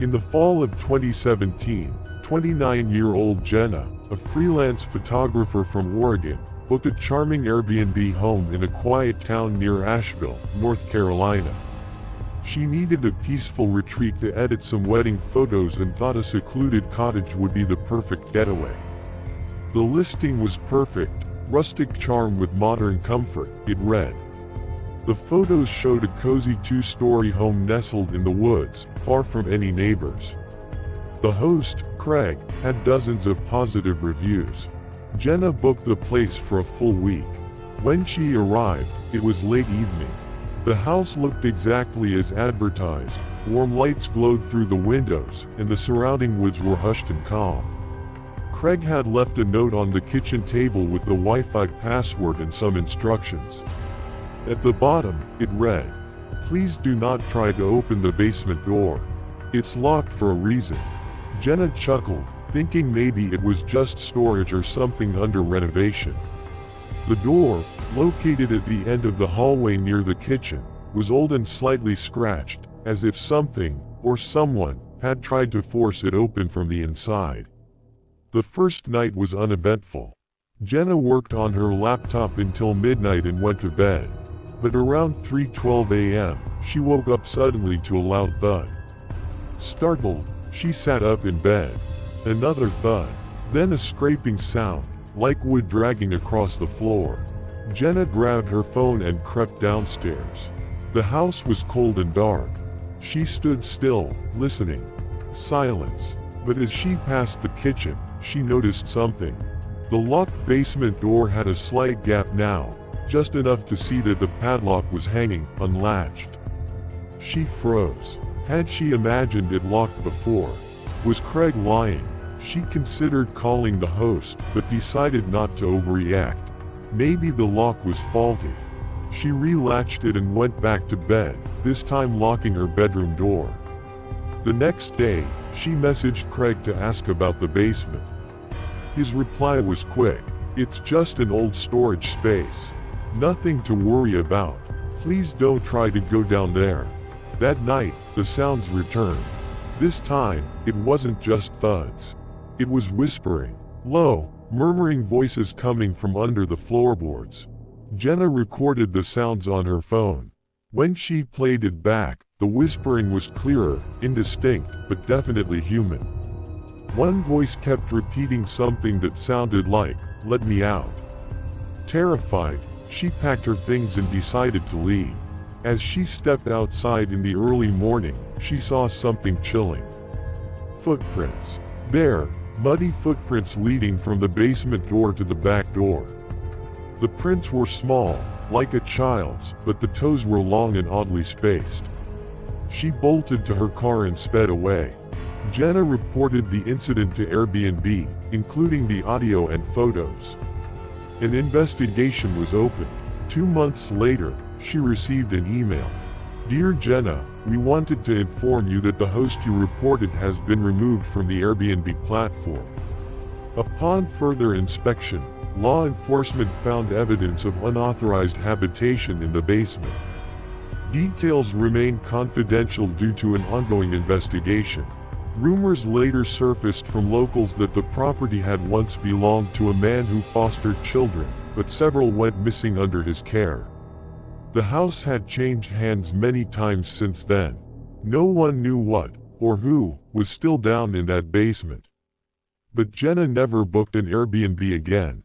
In the fall of 2017, 29-year-old Jenna, a freelance photographer from Oregon, booked a charming Airbnb home in a quiet town near Asheville, North Carolina. She needed a peaceful retreat to edit some wedding photos and thought a secluded cottage would be the perfect getaway. The listing was perfect, rustic charm with modern comfort, it read. The photos showed a cozy two-story home nestled in the woods, far from any neighbors. The host, Craig, had dozens of positive reviews. Jenna booked the place for a full week. When she arrived, it was late evening. The house looked exactly as advertised. Warm lights glowed through the windows, and the surrounding woods were hushed and calm. Craig had left a note on the kitchen table with the Wi-Fi password and some instructions. At the bottom, it read, "Please do not try to open the basement door. It's locked for a reason." Jenna chuckled, thinking maybe it was just storage or something under renovation. The door, located at the end of the hallway near the kitchen, was old and slightly scratched, as if something, or someone, had tried to force it open from the inside. The first night was uneventful. Jenna worked on her laptop until midnight and went to bed. But around 3:12 a.m., she woke up suddenly to a loud thud. Startled, she sat up in bed. Another thud. Then a scraping sound, like wood dragging across the floor. Jenna grabbed her phone and crept downstairs. The house was cold and dark. She stood still, listening. Silence. But as she passed the kitchen, she noticed something. The locked basement door had a slight gap now, just enough to see that the padlock was hanging, unlatched. She froze. Had she imagined it locked before? Was Craig lying? She considered calling the host, but decided not to overreact. Maybe the lock was faulty. She relatched it and went back to bed, this time locking her bedroom door. The next day, she messaged Craig to ask about the basement. His reply was quick. "It's just an old storage space. Nothing to worry about. Please don't try to go down there." That night, the sounds returned. This time, it wasn't just thuds. It was whispering, low, murmuring voices coming from under the floorboards. Jenna recorded the sounds on her phone. When she played it back, the whispering was clearer, indistinct, but definitely human. One voice kept repeating something that sounded like, "Let me out." Terrified, she packed her things and decided to leave. As she stepped outside in the early morning, she saw something chilling. Footprints. Bare, muddy footprints leading from the basement door to the back door. The prints were small, like a child's, but the toes were long and oddly spaced. She bolted to her car and sped away. Jenna reported the incident to Airbnb, including the audio and photos. An investigation was opened. 2 months later, she received an email. "Dear Jenna, we wanted to inform you that the host you reported has been removed from the Airbnb platform." Upon further inspection, law enforcement found evidence of unauthorized habitation in the basement. Details remain confidential due to an ongoing investigation. Rumors later surfaced from locals that the property had once belonged to a man who fostered children, but several went missing under his care. The house had changed hands many times since then. No one knew what, or who, was still down in that basement. But Jenna never booked an Airbnb again.